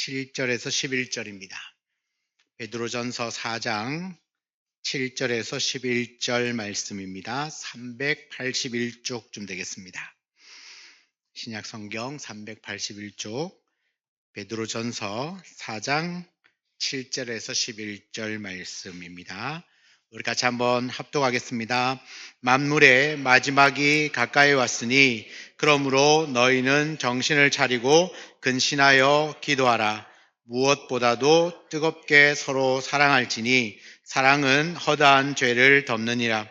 7절에서 11절입니다. 베드로전서 4장 7절에서 11절 말씀입니다. 381쪽쯤 되겠습니다. 신약성경 381쪽 베드로전서 4장 7절에서 11절 말씀입니다. 우리 같이 한번 합독하겠습니다. 만물의 마지막이 가까이 왔으니 그러므로 너희는 정신을 차리고 근신하여 기도하라. 무엇보다도 뜨겁게 서로 사랑할지니 사랑은 허다한 죄를 덮느니라.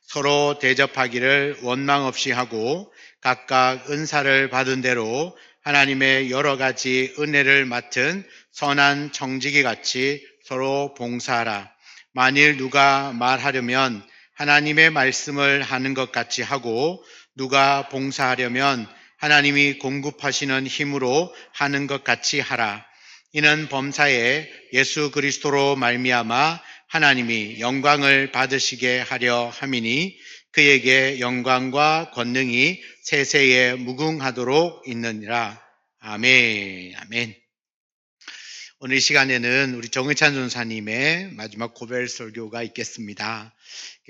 서로 대접하기를 원망 없이 하고 각각 은사를 받은 대로 하나님의 여러 가지 은혜를 맡은 선한 청지기 같이 서로 봉사하라. 만일 누가 말하려면 하나님의 말씀을 하는 것 같이 하고 누가 봉사하려면 하나님이 공급하시는 힘으로 하는 것 같이 하라. 이는 범사에 예수 그리스도로 말미암아 하나님이 영광을 받으시게 하려 함이니 그에게 영광과 권능이 세세에 무궁하도록 있느니라. 아멘. 아멘. 오늘 이 시간에는 우리 정의찬 전사님의 마지막 고별 설교가 있겠습니다.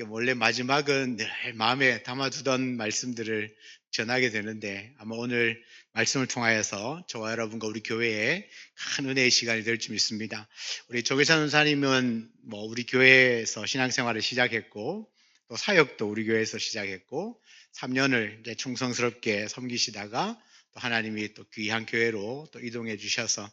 원래 마지막은 늘 마음에 담아두던 말씀들을 전하게 되는데 아마 오늘 말씀을 통하여서 저와 여러분과 우리 교회에 큰 은혜의 시간이 될 줄 믿습니다. 우리 정의찬 전사님은 우리 교회에서 신앙생활을 시작했고 또 사역도 우리 교회에서 시작했고 3년을 이제 충성스럽게 섬기시다가 또 하나님이 또 귀한 교회로 또 이동해 주셔서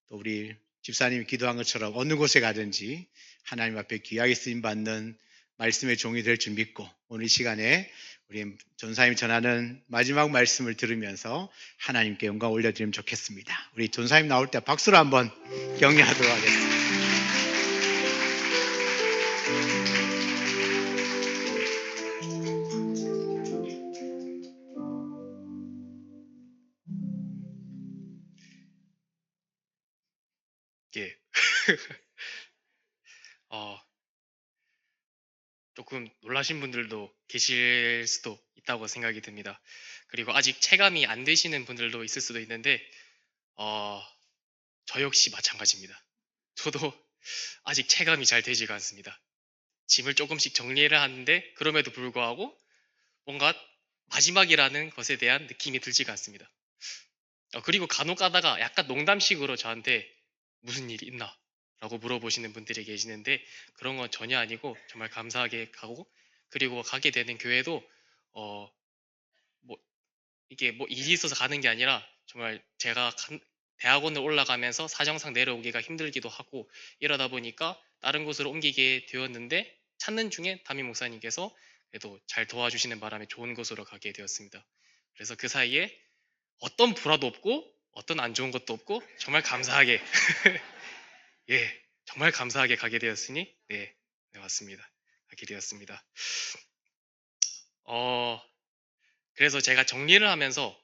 또 우리 집사님이 기도한 것처럼 어느 곳에 가든지 하나님 앞에 귀하게 쓰임받는 말씀의 종이 될 줄 믿고 오늘 이 시간에 우리 전사님이 전하는 마지막 말씀을 들으면서 하나님께 영광 올려드리면 좋겠습니다. 우리 전사님 나올 때 박수로 한번 격려하도록 하겠습니다. 예. 조금 놀라신 분들도 계실 수도 있다고 생각이 듭니다. 그리고 아직 체감이 안 되시는 분들도 있을 수도 있는데 저 역시 마찬가지입니다. 저도 아직 체감이 잘 되지가 않습니다. 짐을 조금씩 정리를 하는데 그럼에도 불구하고 뭔가 마지막이라는 것에 대한 느낌이 들지가 않습니다. 그리고 간혹 가다가 약간 농담식으로 저한테 무슨 일이 있나? 라고 물어보시는 분들이 계시는데 그런 건 전혀 아니고 정말 감사하게 가고 그리고 가게 되는 교회도 이게 일이 있어서 가는 게 아니라 정말 제가 대학원을 올라가면서 사정상 내려오기가 힘들기도 하고 이러다 보니까 다른 곳으로 옮기게 되었는데 찾는 중에 담임 목사님께서 그래도 잘 도와주시는 바람에 좋은 곳으로 가게 되었습니다. 그래서 그 사이에 어떤 불화도 없고 어떤 안 좋은 것도 없고 정말 감사하게 예, 정말 감사하게 가게 되었으니 네, 맞습니다. 가게 되었습니다. 그래서 제가 정리를 하면서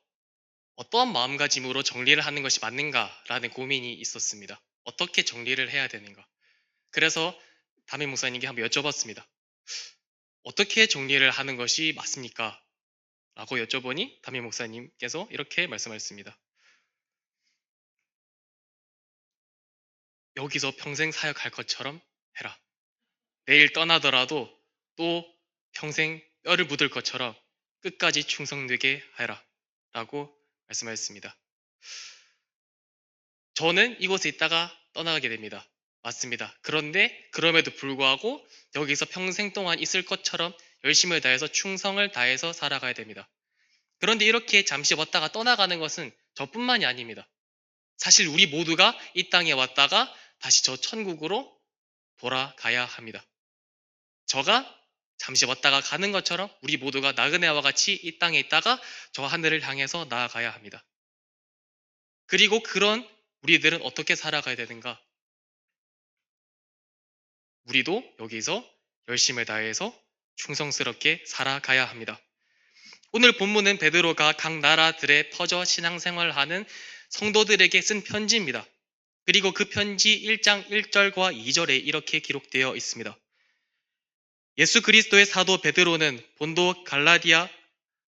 어떠한 마음가짐으로 정리를 하는 것이 맞는가라는 고민이 있었습니다. 어떻게 정리를 해야 되는가. 그래서 담임 목사님께 한번 여쭤봤습니다. 어떻게 정리를 하는 것이 맞습니까? 라고 여쭤보니 담임 목사님께서 이렇게 말씀하셨습니다. 여기서 평생 사역할 것처럼 해라. 내일 떠나더라도 또 평생 뼈를 묻을 것처럼 끝까지 충성되게 하라. 라고 말씀하셨습니다. 저는 이곳에 있다가 떠나가게 됩니다. 맞습니다. 그런데 그럼에도 불구하고 여기서 평생 동안 있을 것처럼 열심을 다해서 충성을 다해서 살아가야 됩니다. 그런데 이렇게 잠시 왔다가 떠나가는 것은 저뿐만이 아닙니다. 사실 우리 모두가 이 땅에 왔다가 다시 저 천국으로 돌아가야 합니다. 저가 잠시 왔다가 가는 것처럼 우리 모두가 나그네와 같이 이 땅에 있다가 저 하늘을 향해서 나아가야 합니다. 그리고 그런 우리들은 어떻게 살아가야 되는가? 우리도 여기서 열심을 다해서 충성스럽게 살아가야 합니다. 오늘 본문은 베드로가 각 나라들에 퍼져 신앙생활하는 성도들에게 쓴 편지입니다. 그리고 그 편지 1장 1절과 2절에 이렇게 기록되어 있습니다. 예수 그리스도의 사도 베드로는 본도 갈라디아,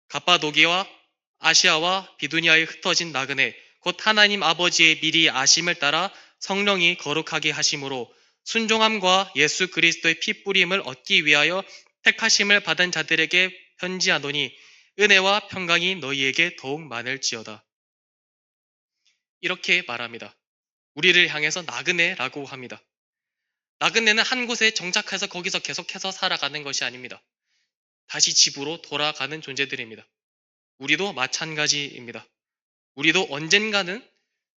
갑바도기와 아시아와 비두니아에 흩어진 나그네 곧 하나님 아버지의 미리 아심을 따라 성령이 거룩하게 하심으로 순종함과 예수 그리스도의 피 뿌림을 얻기 위하여 택하심을 받은 자들에게 편지하노니 은혜와 평강이 너희에게 더욱 많을지어다. 이렇게 말합니다. 우리를 향해서 나그네라고 합니다. 나그네는 한 곳에 정착해서 거기서 계속해서 살아가는 것이 아닙니다. 다시 집으로 돌아가는 존재들입니다. 우리도 마찬가지입니다. 우리도 언젠가는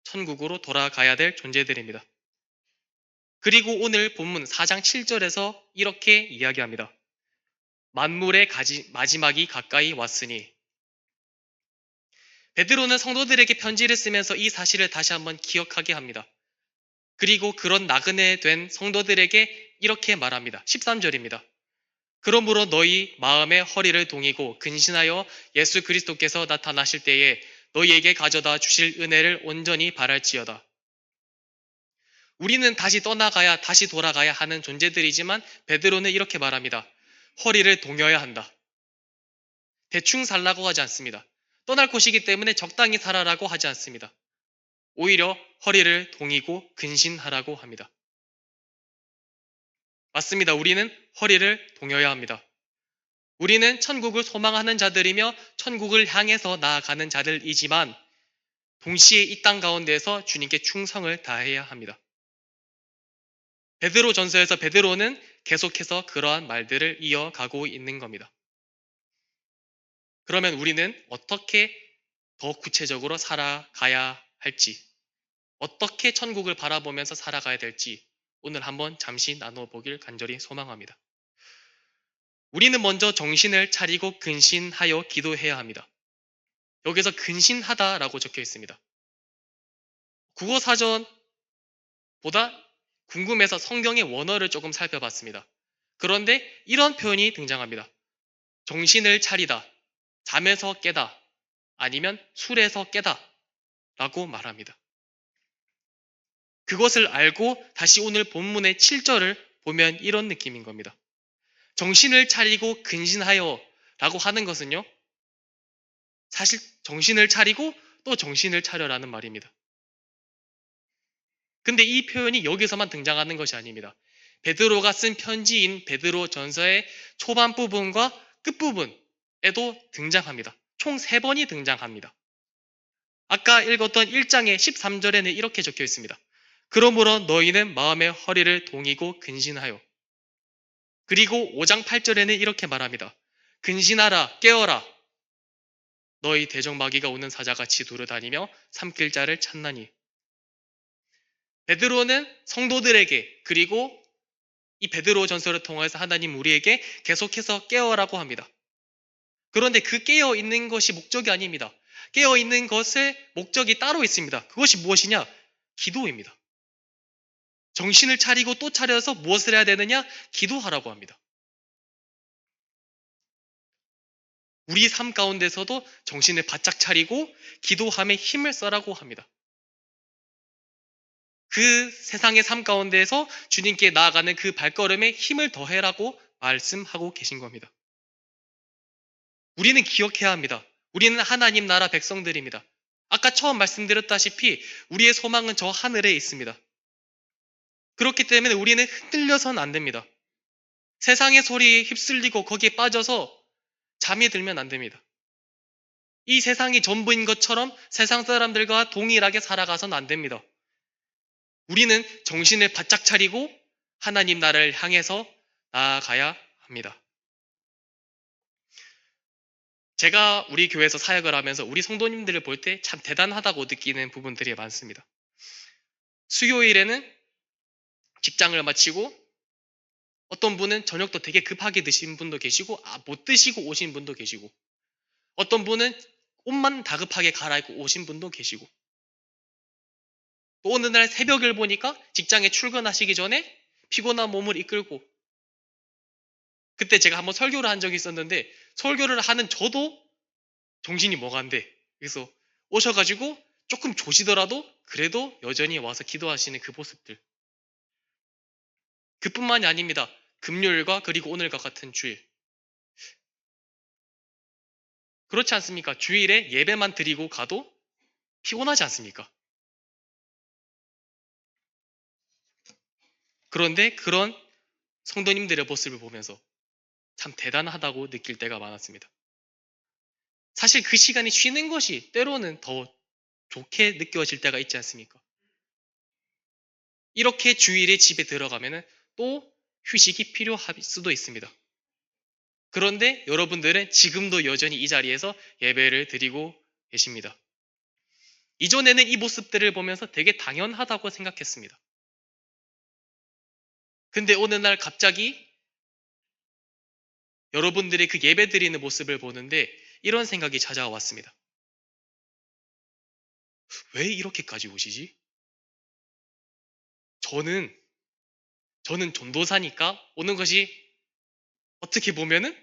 천국으로 돌아가야 될 존재들입니다. 그리고 오늘 본문 4장 7절에서 이렇게 이야기합니다. 만물의 마지막이 가까이 왔으니. 베드로는 성도들에게 편지를 쓰면서 이 사실을 다시 한번 기억하게 합니다. 그리고 그런 나그네 된 성도들에게 이렇게 말합니다. 13절입니다. 그러므로 너희 마음의 허리를 동이고 근신하여 예수 그리스도께서 나타나실 때에 너희에게 가져다 주실 은혜를 온전히 바랄지어다. 우리는 다시 떠나가야 다시 돌아가야 하는 존재들이지만 베드로는 이렇게 말합니다. 허리를 동여야 한다. 대충 살라고 하지 않습니다. 떠날 곳이기 때문에 적당히 살아라고 하지 않습니다. 오히려 허리를 동이고 근신하라고 합니다. 맞습니다. 우리는 허리를 동여야 합니다. 우리는 천국을 소망하는 자들이며 천국을 향해서 나아가는 자들이지만 동시에 이 땅 가운데에서 주님께 충성을 다해야 합니다. 베드로 전서에서 베드로는 계속해서 그러한 말들을 이어가고 있는 겁니다. 그러면 우리는 어떻게 더 구체적으로 살아가야 할지, 어떻게 천국을 바라보면서 살아가야 될지 오늘 한번 잠시 나눠보길 간절히 소망합니다. 우리는 먼저 정신을 차리고 근신하여 기도해야 합니다. 여기서 근신하다라고 적혀 있습니다. 국어사전보다 궁금해서 성경의 원어를 조금 살펴봤습니다. 그런데 이런 표현이 등장합니다. 정신을 차리다, 잠에서 깨다, 아니면 술에서 깨다 라고 말합니다. 그것을 알고 다시 오늘 본문의 7절을 보면 이런 느낌인 겁니다. 정신을 차리고 근신하여 라고 하는 것은요, 사실 정신을 차리고 또 정신을 차려라는 말입니다. 근데 이 표현이 여기서만 등장하는 것이 아닙니다. 베드로가 쓴 편지인 베드로 전서의 초반 부분과 끝부분에도 등장합니다. 총 3번이 등장합니다. 아까 읽었던 1장의 13절에는 이렇게 적혀 있습니다. 그러므로 너희는 마음의 허리를 동이고 근신하여. 그리고 5장 8절에는 이렇게 말합니다. 근신하라, 깨어라. 너희 대적마귀가 오는 사자같이 두루다니며 삼킬 자를 찾나니. 베드로는 성도들에게 그리고 이 베드로 전서를 통해서 하나님 우리에게 계속해서 깨어라고 합니다. 그런데 그 깨어 있는 것이 목적이 아닙니다. 깨어 있는 것의 목적이 따로 있습니다. 그것이 무엇이냐? 기도입니다. 정신을 차리고 또 차려서 무엇을 해야 되느냐? 기도하라고 합니다. 우리 삶 가운데서도 정신을 바짝 차리고 기도함에 힘을 써라고 합니다. 그 세상의 삶 가운데에서 주님께 나아가는 그 발걸음에 힘을 더해라고 말씀하고 계신 겁니다. 우리는 기억해야 합니다. 우리는 하나님 나라 백성들입니다. 아까 처음 말씀드렸다시피 우리의 소망은 저 하늘에 있습니다. 그렇기 때문에 우리는 흔들려서는 안 됩니다. 세상의 소리에 휩쓸리고 거기에 빠져서 잠이 들면 안 됩니다. 이 세상이 전부인 것처럼 세상 사람들과 동일하게 살아가서는 안 됩니다. 우리는 정신을 바짝 차리고 하나님 나라를 향해서 나아가야 합니다. 제가 우리 교회에서 사역을 하면서 우리 성도님들을 볼 때 참 대단하다고 느끼는 부분들이 많습니다. 수요일에는 직장을 마치고 어떤 분은 저녁도 되게 급하게 드신 분도 계시고 못 드시고 오신 분도 계시고 어떤 분은 옷만 다급하게 갈아입고 오신 분도 계시고 또 어느 날 새벽을 보니까 직장에 출근하시기 전에 피곤한 몸을 이끌고 그때 제가 한번 설교를 한 적이 있었는데 설교를 하는 저도 정신이 멍한데 그래서 오셔가지고 조금 조시더라도 그래도 여전히 와서 기도하시는 그 모습들 그뿐만이 아닙니다. 금요일과 그리고 오늘과 같은 주일 그렇지 않습니까? 주일에 예배만 드리고 가도 피곤하지 않습니까? 그런데 그런 성도님들의 모습을 보면서 참 대단하다고 느낄 때가 많았습니다. 사실 그 시간이 쉬는 것이 때로는 더 좋게 느껴질 때가 있지 않습니까? 이렇게 주일에 집에 들어가면 또 휴식이 필요할 수도 있습니다. 그런데 여러분들은 지금도 여전히 이 자리에서 예배를 드리고 계십니다. 이전에는 이 모습들을 보면서 되게 당연하다고 생각했습니다. 근데 어느 날 갑자기 여러분들의 그 예배 드리는 모습을 보는데 이런 생각이 찾아왔습니다. 왜 이렇게까지 오시지? 저는 전도사니까 오는 것이 어떻게 보면은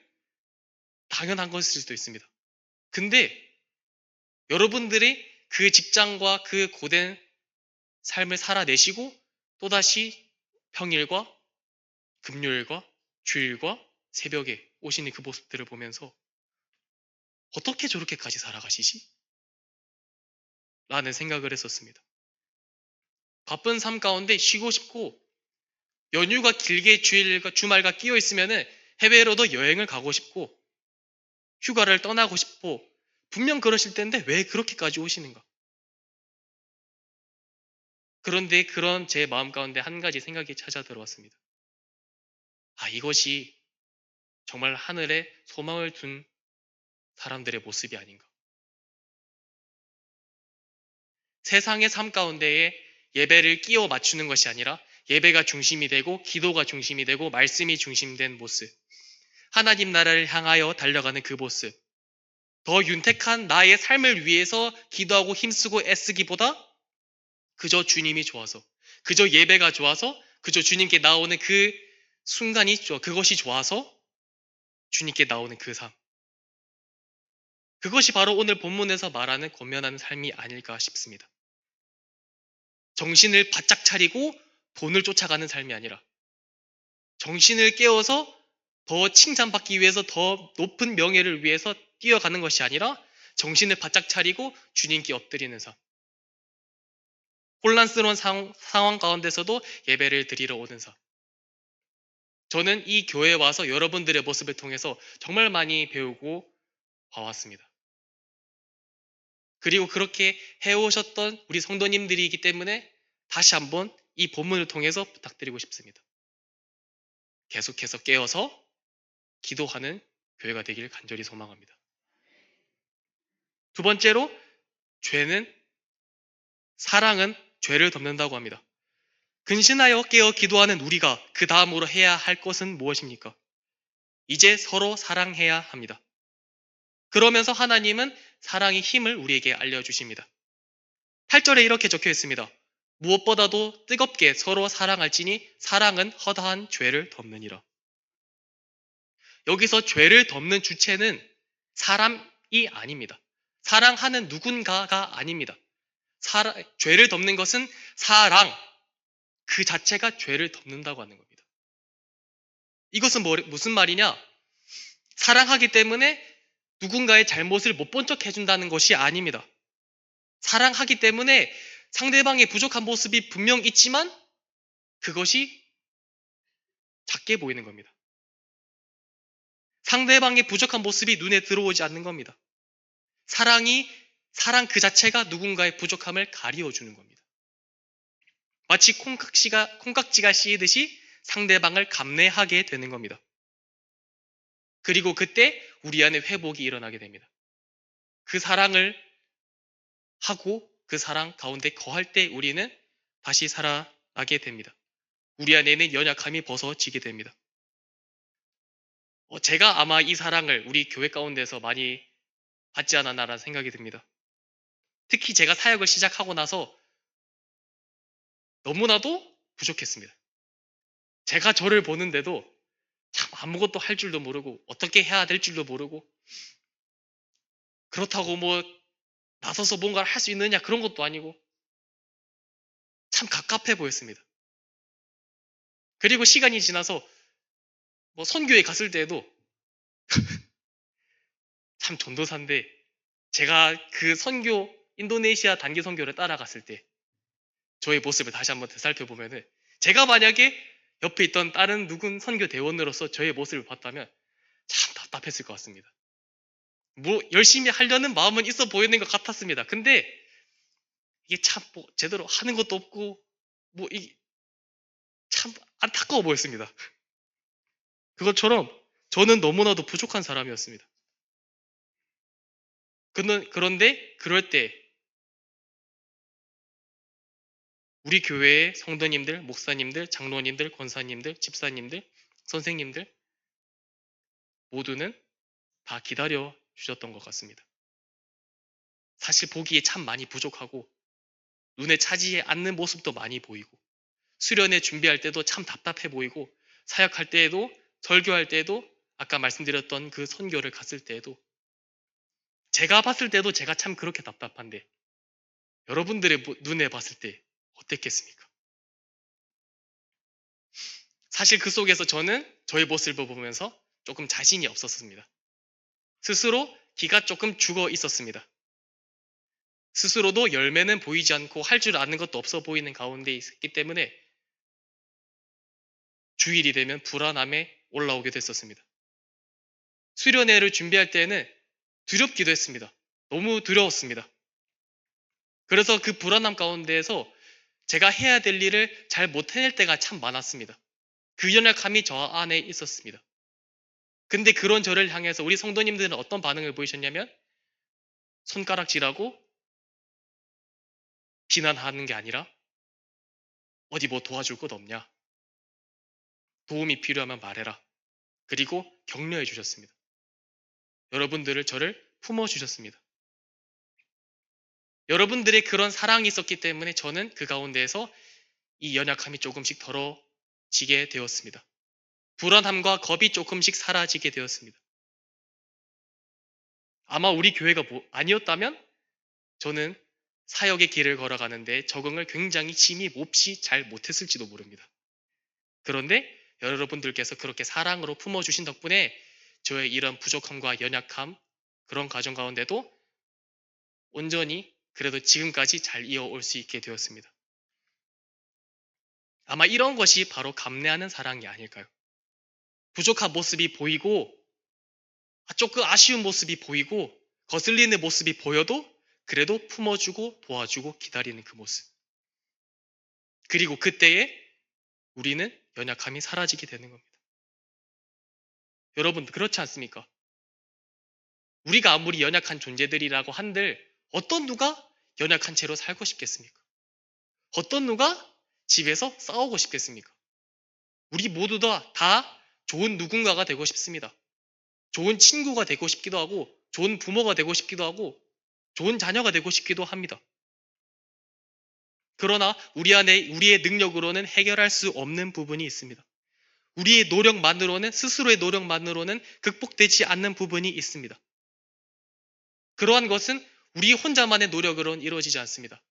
당연한 것일 수도 있습니다. 근데 여러분들이 그 직장과 그 고된 삶을 살아내시고 또다시 평일과 금요일과 주일과 새벽에 오시는 그 모습들을 보면서 어떻게 저렇게까지 살아가시지? 라는 생각을 했었습니다. 바쁜 삶 가운데 쉬고 싶고 연휴가 길게 주일과 주말과 끼어 있으면은 해외로도 여행을 가고 싶고 휴가를 떠나고 싶고 분명 그러실 텐데 왜 그렇게까지 오시는가? 그런데 그런 제 마음 가운데 한 가지 생각이 찾아 들어왔습니다. 아, 이것이 정말 하늘에 소망을 둔 사람들의 모습이 아닌가. 세상의 삶 가운데에 예배를 끼워 맞추는 것이 아니라 예배가 중심이 되고 기도가 중심이 되고 말씀이 중심된 모습. 하나님 나라를 향하여 달려가는 그 모습. 더 윤택한 나의 삶을 위해서 기도하고 힘쓰고 애쓰기보다 그저 주님이 좋아서, 그저 예배가 좋아서, 그저 주님께 나오는 그 순간이 그것이 좋아서 주님께 나오는 그 삶. 그것이 바로 오늘 본문에서 말하는 권면하는 삶이 아닐까 싶습니다. 정신을 바짝 차리고 돈을 쫓아가는 삶이 아니라 정신을 깨워서 더 칭찬받기 위해서 더 높은 명예를 위해서 뛰어가는 것이 아니라 정신을 바짝 차리고 주님께 엎드리는 삶. 혼란스러운 상황 가운데서도 예배를 드리러 오는 삶. 저는 이 교회에 와서 여러분들의 모습을 통해서 정말 많이 배우고 봐왔습니다. 그리고 그렇게 해오셨던 우리 성도님들이기 때문에 다시 한번 이 본문을 통해서 부탁드리고 싶습니다. 계속해서 깨어서 기도하는 교회가 되길 간절히 소망합니다. 두 번째로 사랑은 죄를 덮는다고 합니다. 근신하여 깨어 기도하는 우리가 그 다음으로 해야 할 것은 무엇입니까? 이제 서로 사랑해야 합니다. 그러면서 하나님은 사랑의 힘을 우리에게 알려주십니다. 8절에 이렇게 적혀 있습니다. 무엇보다도 뜨겁게 서로 사랑할지니 사랑은 허다한 죄를 덮느니라. 여기서 죄를 덮는 주체는 사람이 아닙니다. 사랑하는 누군가가 아닙니다. 죄를 덮는 것은 사랑 그 자체가 죄를 덮는다고 하는 겁니다. 이것은 무슨 말이냐? 사랑하기 때문에 누군가의 잘못을 못 본 척 해준다는 것이 아닙니다. 사랑하기 때문에 상대방의 부족한 모습이 분명 있지만 그것이 작게 보이는 겁니다. 상대방의 부족한 모습이 눈에 들어오지 않는 겁니다. 사랑 그 자체가 누군가의 부족함을 가리워주는 겁니다. 마치 콩깍지가 씌이듯이 상대방을 감내하게 되는 겁니다. 그리고 그때 우리 안에 회복이 일어나게 됩니다. 그 사랑을 하고 그 사랑 가운데 거할 때 우리는 다시 살아나게 됩니다. 우리 안에는 연약함이 벗어지게 됩니다. 제가 아마 이 사랑을 우리 교회 가운데서 많이 받지 않았나라는 생각이 듭니다. 특히 제가 사역을 시작하고 나서 너무나도 부족했습니다. 제가 저를 보는데도 참 아무것도 할 줄도 모르고 어떻게 해야 될 줄도 모르고 그렇다고 뭐 나서서 뭔가를 할 수 있느냐 그런 것도 아니고 참 갑갑해 보였습니다. 그리고 시간이 지나서 뭐 선교에 갔을 때에도 참 전도사인데 제가 그 선교 인도네시아 단기 선교를 따라갔을 때 저의 모습을 다시 한번 되살펴보면은 제가 만약에 옆에 있던 다른 누군 선교 대원으로서 저의 모습을 봤다면 참 답답했을 것 같습니다. 뭐 열심히 하려는 마음은 있어 보이는 것 같았습니다. 근데 이게 참 뭐 제대로 하는 것도 없고 뭐 이게 참 안타까워 보였습니다. 그것처럼 저는 너무나도 부족한 사람이었습니다. 그런데 그럴 때 우리 교회의 성도님들, 목사님들, 장로님들, 권사님들, 집사님들, 선생님들 모두는 다 기다려 주셨던 것 같습니다. 사실 보기에 참 많이 부족하고 눈에 차지 않는 모습도 많이 보이고 수련회 준비할 때도 참 답답해 보이고 사역할 때에도 설교할 때에도 아까 말씀드렸던 그 선교를 갔을 때에도 제가 봤을 때도 제가 참 그렇게 답답한데 여러분들의 눈에 봤을 때 어땠겠습니까? 사실 그 속에서 저는 저의 모습을 보면서 조금 자신이 없었습니다. 스스로 기가 조금 죽어 있었습니다. 스스로도 열매는 보이지 않고 할 줄 아는 것도 없어 보이는 가운데 있기 때문에 주일이 되면 불안함에 올라오게 됐었습니다. 수련회를 준비할 때에는 두렵기도 했습니다. 너무 두려웠습니다. 그래서 그 불안함 가운데에서 제가 해야 될 일을 잘 못 해낼 때가 참 많았습니다. 그 연약함이 저 안에 있었습니다. 근데 그런 저를 향해서 우리 성도님들은 어떤 반응을 보이셨냐면 손가락질하고 비난하는 게 아니라 어디 뭐 도와줄 것 없냐? 도움이 필요하면 말해라. 그리고 격려해 주셨습니다. 여러분들을 저를 품어주셨습니다. 여러분들의 그런 사랑이 있었기 때문에 저는 그 가운데에서 이 연약함이 조금씩 덜어지게 되었습니다. 불안함과 겁이 조금씩 사라지게 되었습니다. 아마 우리 교회가 아니었다면 저는 사역의 길을 걸어가는데 적응을 굉장히 심히 몹시 잘 못했을지도 모릅니다. 그런데 여러분들께서 그렇게 사랑으로 품어주신 덕분에 저의 이런 부족함과 연약함, 그런 과정 가운데도 온전히 그래도 지금까지 잘 이어올 수 있게 되었습니다. 아마 이런 것이 바로 감내하는 사랑이 아닐까요? 부족한 모습이 보이고 조금 아쉬운 모습이 보이고 거슬리는 모습이 보여도 그래도 품어주고 도와주고 기다리는 그 모습. 그리고 그때에 우리는 연약함이 사라지게 되는 겁니다. 여러분 그렇지 않습니까? 우리가 아무리 연약한 존재들이라고 한들 어떤 누가 연약한 채로 살고 싶겠습니까? 어떤 누가 집에서 싸우고 싶겠습니까? 우리 모두 다 좋은 누군가가 되고 싶습니다. 좋은 친구가 되고 싶기도 하고 좋은 부모가 되고 싶기도 하고 좋은 자녀가 되고 싶기도 합니다. 그러나 우리 안에 우리의 능력으로는 해결할 수 없는 부분이 있습니다. 우리의 노력만으로는 스스로의 노력만으로는 극복되지 않는 부분이 있습니다. 그러한 것은 우리 혼자만의 노력으로는 이루어지지 않습니다.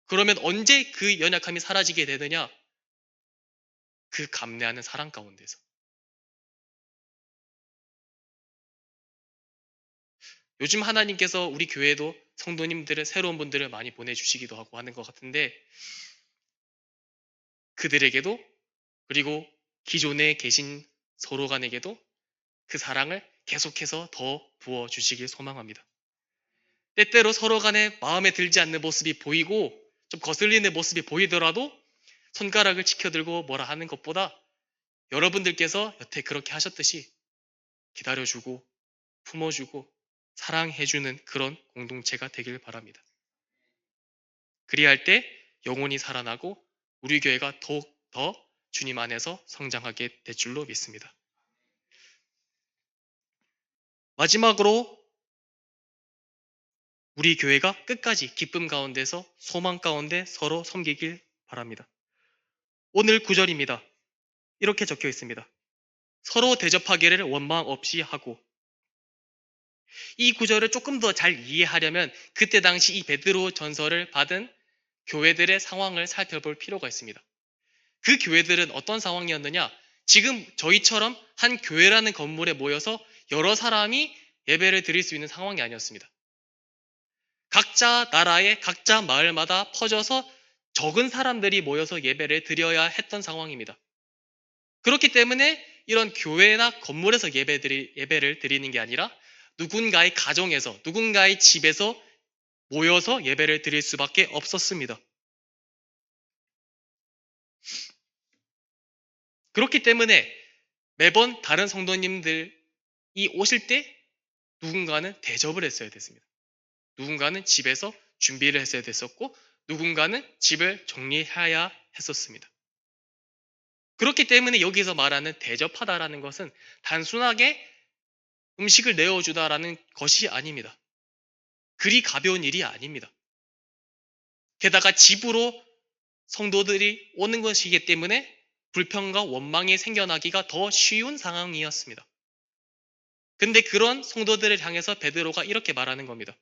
그러면 언제 그 연약함이 사라지게 되느냐? 그 감내하는 사랑 가운데서. 요즘 하나님께서 우리 교회도 성도님들을 새로운 분들을 많이 보내주시기도 하고 하는 것 같은데 그들에게도 그리고 기존에 계신 서로 간에게도 그 사랑을 계속해서 더 부어주시길 소망합니다. 때때로 서로 간에 마음에 들지 않는 모습이 보이고 좀 거슬리는 모습이 보이더라도 손가락을 치켜들고 뭐라 하는 것보다 여러분들께서 여태 그렇게 하셨듯이 기다려주고 품어주고 사랑해주는 그런 공동체가 되길 바랍니다. 그리할 때 영혼이 살아나고 우리 교회가 더욱 더 주님 안에서 성장하게 될 줄로 믿습니다. 마지막으로 우리 교회가 끝까지 기쁨 가운데서 소망 가운데 서로 섬기길 바랍니다. 오늘 9절입니다. 이렇게 적혀 있습니다. 서로 대접하기를 원망 없이 하고 이 구절을 조금 더 잘 이해하려면 그때 당시 이 베드로 전서를 받은 교회들의 상황을 살펴볼 필요가 있습니다. 그 교회들은 어떤 상황이었느냐? 지금 저희처럼 한 교회라는 건물에 모여서 여러 사람이 예배를 드릴 수 있는 상황이 아니었습니다. 각자 나라의 각자 마을마다 퍼져서 적은 사람들이 모여서 예배를 드려야 했던 상황입니다. 그렇기 때문에 이런 교회나 건물에서 예배를 드리는 게 아니라 누군가의 가정에서, 누군가의 집에서 모여서 예배를 드릴 수밖에 없었습니다. 그렇기 때문에 매번 다른 성도님들이 오실 때 누군가는 대접을 했어야 됐습니다. 누군가는 집에서 준비를 했어야 됐었고, 누군가는 집을 정리해야 했었습니다. 그렇기 때문에 여기서 말하는 대접하다라는 것은 단순하게 음식을 내어주다라는 것이 아닙니다. 그리 가벼운 일이 아닙니다. 게다가 집으로 성도들이 오는 것이기 때문에 불평과 원망이 생겨나기가 더 쉬운 상황이었습니다. 근데 그런 성도들을 향해서 베드로가 이렇게 말하는 겁니다.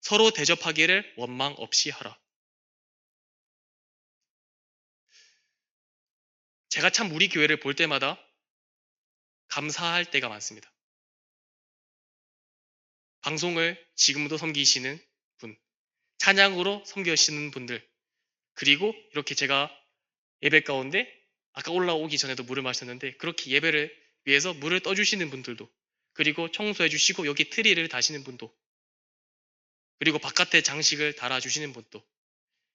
서로 대접하기를 원망 없이 하라. 제가 참 우리 교회를 볼 때마다 감사할 때가 많습니다. 방송을 지금도 섬기시는 분, 찬양으로 섬기시는 분들, 그리고 이렇게 제가 예배 가운데 아까 올라오기 전에도 물을 마셨는데 그렇게 예배를 위해서 물을 떠주시는 분들도, 그리고 청소해 주시고 여기 트리를 다시는 분도, 그리고 바깥에 장식을 달아주시는 분도,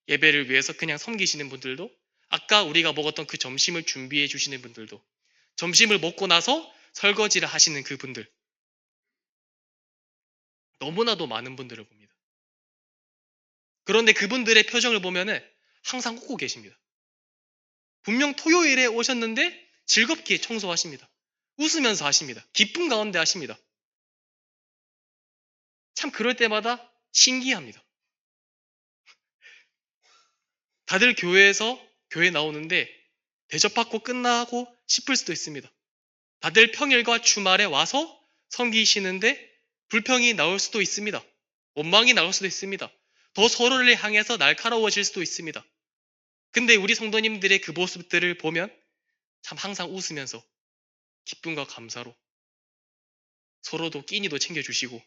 예배를 위해서 그냥 섬기시는 분들도, 아까 우리가 먹었던 그 점심을 준비해 주시는 분들도, 점심을 먹고 나서 설거지를 하시는 그분들, 너무나도 많은 분들을 봅니다. 그런데 그분들의 표정을 보면은 항상 웃고 계십니다. 분명 토요일에 오셨는데 즐겁게 청소하십니다. 웃으면서 하십니다. 기쁨 가운데 하십니다. 참 그럴 때마다 신기합니다. 다들 교회 나오는데 대접받고 끝나고 싶을 수도 있습니다. 다들 평일과 주말에 와서 섬기시는데 불평이 나올 수도 있습니다. 원망이 나올 수도 있습니다. 더 서로를 향해서 날카로워질 수도 있습니다. 근데 우리 성도님들의 그 모습들을 보면 참 항상 웃으면서 기쁨과 감사로 서로도 끼니도 챙겨주시고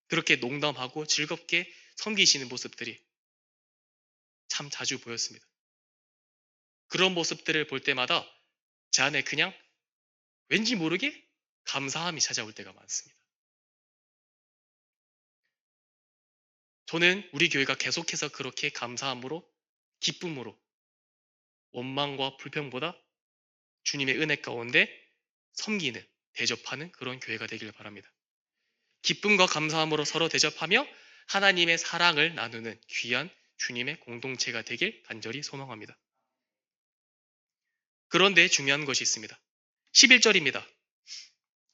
그렇게 농담하고 즐겁게 섬기시는 모습들이 참 자주 보였습니다. 그런 모습들을 볼 때마다 제 안에 그냥 왠지 모르게 감사함이 찾아올 때가 많습니다. 저는 우리 교회가 계속해서 그렇게 감사함으로, 기쁨으로, 원망과 불평보다 주님의 은혜 가운데 섬기는, 대접하는 그런 교회가 되길 바랍니다. 기쁨과 감사함으로 서로 대접하며 하나님의 사랑을 나누는 귀한 주님의 공동체가 되길 간절히 소망합니다. 그런데 중요한 것이 있습니다. 11절입니다.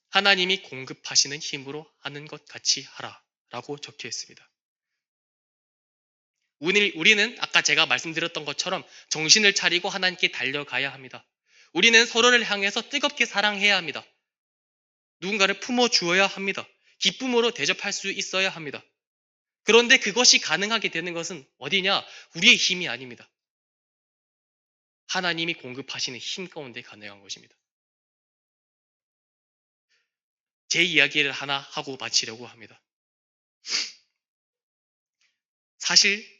하나님이 공급하시는 힘으로 하는 것 같이 하라 라고 적혀 있습니다. 우리는 아까 제가 말씀드렸던 것처럼 정신을 차리고 하나님께 달려가야 합니다. 우리는 서로를 향해서 뜨겁게 사랑해야 합니다. 누군가를 품어주어야 합니다. 기쁨으로 대접할 수 있어야 합니다. 그런데 그것이 가능하게 되는 것은 어디냐? 우리의 힘이 아닙니다. 하나님이 공급하시는 힘 가운데 가능한 것입니다. 제 이야기를 하나 하고 마치려고 합니다. 사실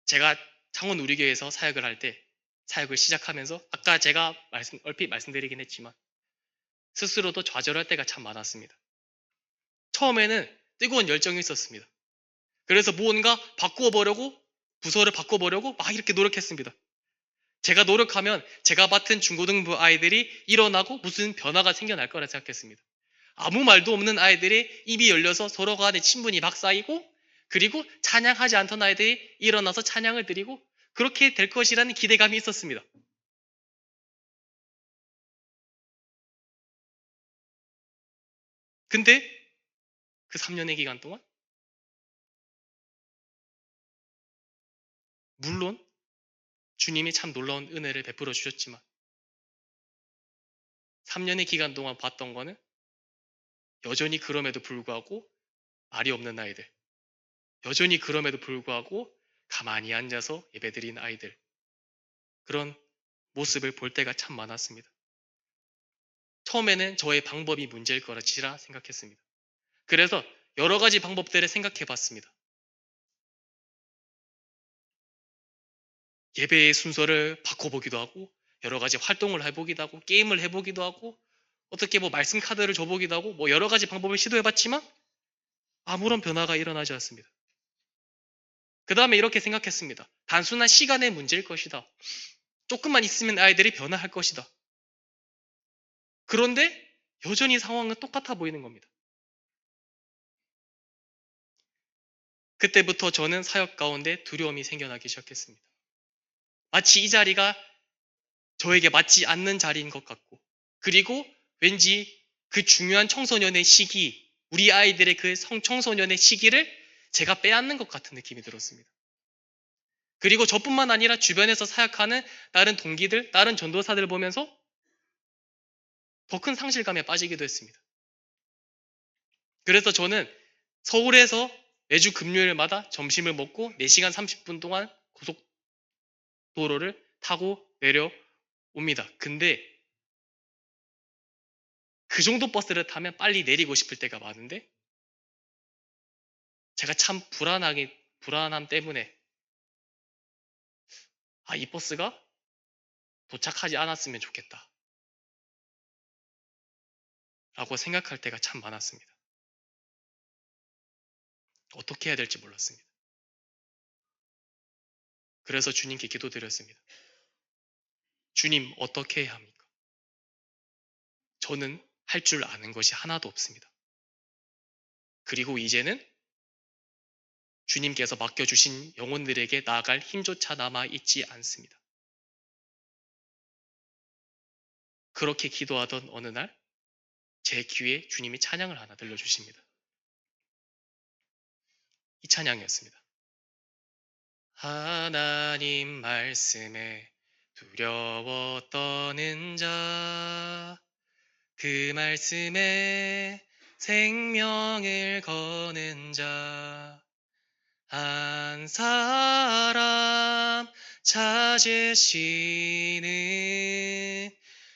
제가 창원 우리교회에서 사역을 할 때, 사역을 시작하면서 아까 제가 얼핏 말씀드리긴 했지만 스스로도 좌절할 때가 참 많았습니다. 처음에는 뜨거운 열정이 있었습니다. 그래서 무언가 바꾸어보려고, 부서를 바꿔보려고 막 이렇게 노력했습니다. 제가 노력하면 제가 맡은 중고등부 아이들이 일어나고 무슨 변화가 생겨날 거라 생각했습니다. 아무 말도 없는 아이들이 입이 열려서 서로 간에 친분이 막 쌓이고, 그리고 찬양하지 않던 아이들이 일어나서 찬양을 드리고 그렇게 될 것이라는 기대감이 있었습니다. 근데 그 3년의 기간 동안 물론 주님이 참 놀라운 은혜를 베풀어 주셨지만 3년의 기간 동안 봤던 거는 여전히 그럼에도 불구하고 말이 없는 아이들, 여전히 그럼에도 불구하고 가만히 앉아서 예배드린 아이들, 그런 모습을 볼 때가 참 많았습니다. 처음에는 저의 방법이 문제일 거라 생각했습니다. 그래서 여러 가지 방법들을 생각해 봤습니다. 예배의 순서를 바꿔보기도 하고 여러 가지 활동을 해보기도 하고 게임을 해보기도 하고 어떻게 뭐 말씀 카드를 줘보기도 하고 뭐 여러 가지 방법을 시도해봤지만 아무런 변화가 일어나지 않습니다. 그 다음에 이렇게 생각했습니다. 단순한 시간의 문제일 것이다. 조금만 있으면 아이들이 변화할 것이다. 그런데 여전히 상황은 똑같아 보이는 겁니다. 그때부터 저는 사역 가운데 두려움이 생겨나기 시작했습니다. 마치 이 자리가 저에게 맞지 않는 자리인 것 같고, 그리고 왠지 그 중요한 청소년의 시기, 우리 아이들의 그 청소년의 시기를 제가 빼앗는 것 같은 느낌이 들었습니다. 그리고 저뿐만 아니라 주변에서 사역하는 다른 동기들, 다른 전도사들 보면서 더 큰 상실감에 빠지기도 했습니다. 그래서 저는 서울에서 매주 금요일마다 점심을 먹고 4시간 30분 동안 고속도로를 타고 내려옵니다. 근데 그 정도 버스를 타면 빨리 내리고 싶을 때가 많은데 제가 참 불안함 때문에 이 버스가 도착하지 않았으면 좋겠다 라고 생각할 때가 참 많았습니다. 어떻게 해야 될지 몰랐습니다. 그래서 주님께 기도드렸습니다. 주님, 어떻게 해야 합니까? 저는 할 줄 아는 것이 하나도 없습니다. 그리고 이제는 주님께서 맡겨주신 영혼들에게 나아갈 힘조차 남아있지 않습니다. 그렇게 기도하던 어느 날 제 귀에 주님이 찬양을 하나 들려주십니다. 이 찬양이었습니다. 하나님 말씀에 두려워 떠는 자, 그 말씀에 생명을 거는 자, 한 사람 찾으시는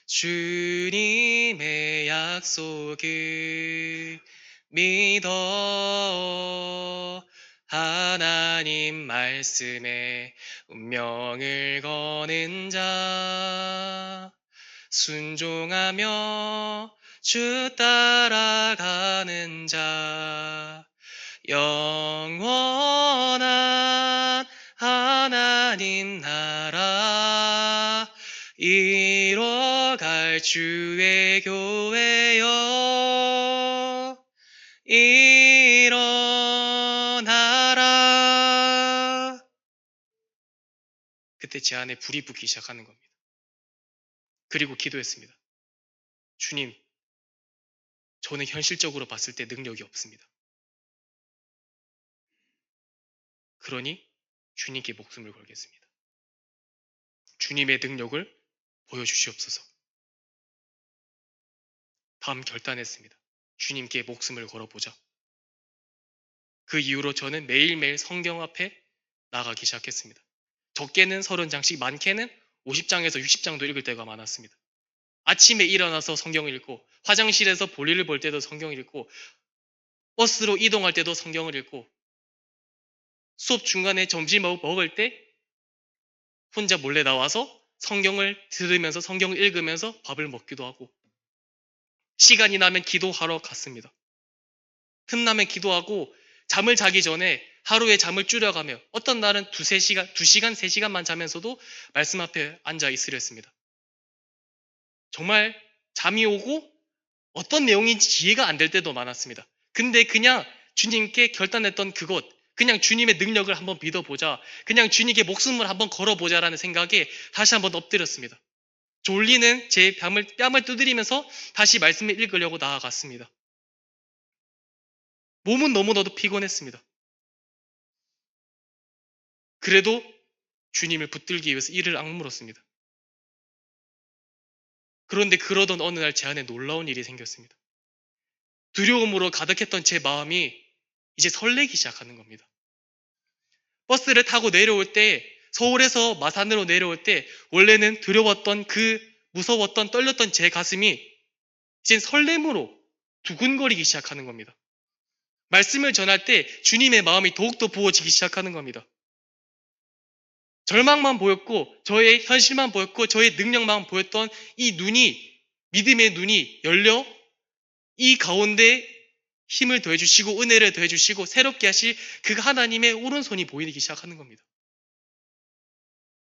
주님의 약속을 믿어 하나님 말씀에 운명을 거는 자, 순종하며 주 따라가는 자, 영원한 하나님 나라 이뤄갈 주의 교회여 일어나라. 그때 제 안에 불이 붙기 시작하는 겁니다. 그리고 기도했습니다. 주님, 저는 현실적으로 봤을 때 능력이 없습니다. 그러니 주님께 목숨을 걸겠습니다. 주님의 능력을 보여주시옵소서. 다음 결단했습니다. 주님께 목숨을 걸어보자. 그 이후로 저는 매일매일 성경 앞에 나가기 시작했습니다. 적게는 30장씩, 많게는 50장에서 60장도 읽을 때가 많았습니다. 아침에 일어나서 성경을 읽고, 화장실에서 볼일을 볼 때도 성경을 읽고, 버스로 이동할 때도 성경을 읽고, 수업 중간에 점심 먹을 때 혼자 몰래 나와서 성경을 들으면서 성경을 읽으면서 밥을 먹기도 하고, 시간이 나면 기도하러 갔습니다. 틈나면 기도하고 잠을 자기 전에 하루에 잠을 줄여가며 어떤 날은 2시간, 3시간만 자면서도 말씀 앞에 앉아 있으려 했습니다. 정말 잠이 오고 어떤 내용인지 이해가 안 될 때도 많았습니다. 근데 그냥 주님께 결단했던 그것, 그냥 주님의 능력을 한번 믿어보자, 그냥 주님께 목숨을 한번 걸어보자라는 생각에 다시 한번 엎드렸습니다. 졸리는 제 뺨을 두드리면서 다시 말씀을 읽으려고 나아갔습니다. 몸은 너무나도 피곤했습니다. 그래도 주님을 붙들기 위해서 이를 악물었습니다. 그런데 그러던 어느 날 제 안에 놀라운 일이 생겼습니다. 두려움으로 가득했던 제 마음이 이제 설레기 시작하는 겁니다. 버스를 타고 내려올 때, 서울에서 마산으로 내려올 때 원래는 두려웠던 무서웠던 떨렸던 제 가슴이 이젠 설렘으로 두근거리기 시작하는 겁니다. 말씀을 전할 때 주님의 마음이 더욱더 부어지기 시작하는 겁니다. 절망만 보였고 저의 현실만 보였고 저의 능력만 보였던 이 눈이, 믿음의 눈이 열려 이 가운데 힘을 더해주시고 은혜를 더해주시고 새롭게 하실 그 하나님의 오른손이 보이기 시작하는 겁니다.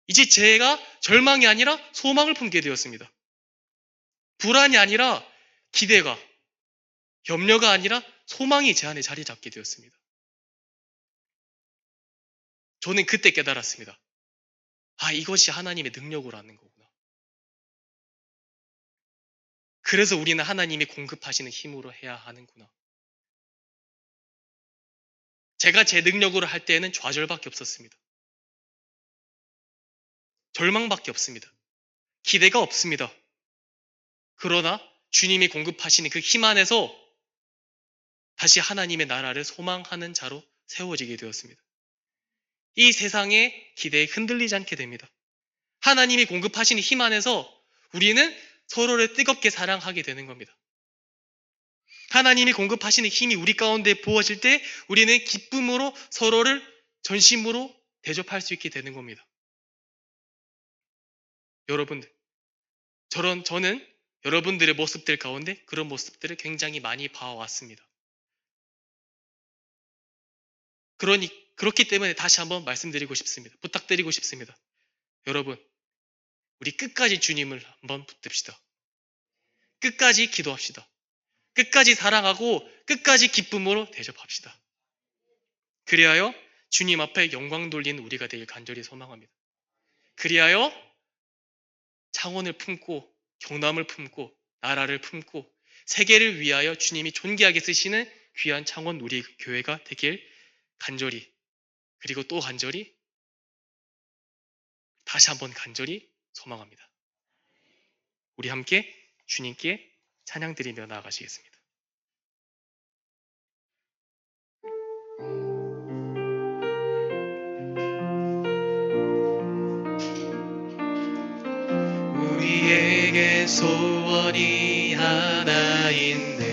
이제 제가 절망이 아니라 소망을 품게 되었습니다. 불안이 아니라 기대가, 염려가 아니라 소망이 제 안에 자리 잡게 되었습니다. 저는 그때 깨달았습니다. 아, 이것이 하나님의 능력으로 하는 거구나. 그래서 우리는 하나님이 공급하시는 힘으로 해야 하는구나. 제가 제 능력으로 할 때에는 좌절밖에 없었습니다. 절망밖에 없습니다. 기대가 없습니다. 그러나 주님이 공급하시는 그 힘 안에서 다시 하나님의 나라를 소망하는 자로 세워지게 되었습니다. 이 세상의 기대에 흔들리지 않게 됩니다. 하나님이 공급하시는 힘 안에서 우리는 서로를 뜨겁게 사랑하게 되는 겁니다. 하나님이 공급하시는 힘이 우리 가운데 부어질 때 우리는 기쁨으로 서로를 전심으로 대접할 수 있게 되는 겁니다. 여러분들, 저는 여러분들의 모습들 가운데 그런 모습들을 굉장히 많이 봐왔습니다. 그렇기 때문에 다시 한번 말씀드리고 싶습니다. 부탁드리고 싶습니다. 여러분, 우리 끝까지 주님을 한번 붙듭시다. 끝까지 기도합시다. 끝까지 사랑하고 끝까지 기쁨으로 대접합시다. 그리하여 주님 앞에 영광 돌리는 우리가 되길 간절히 소망합니다. 그리하여 창원을 품고 경남을 품고 나라를 품고 세계를 위하여 주님이 존귀하게 쓰시는 귀한 창원 우리 교회가 되길 간절히, 그리고 또 간절히, 다시 한번 간절히 소망합니다. 우리 함께 주님께 찬양 드리며 나아가시겠습니다. 우리에게 소원이 하나 있네.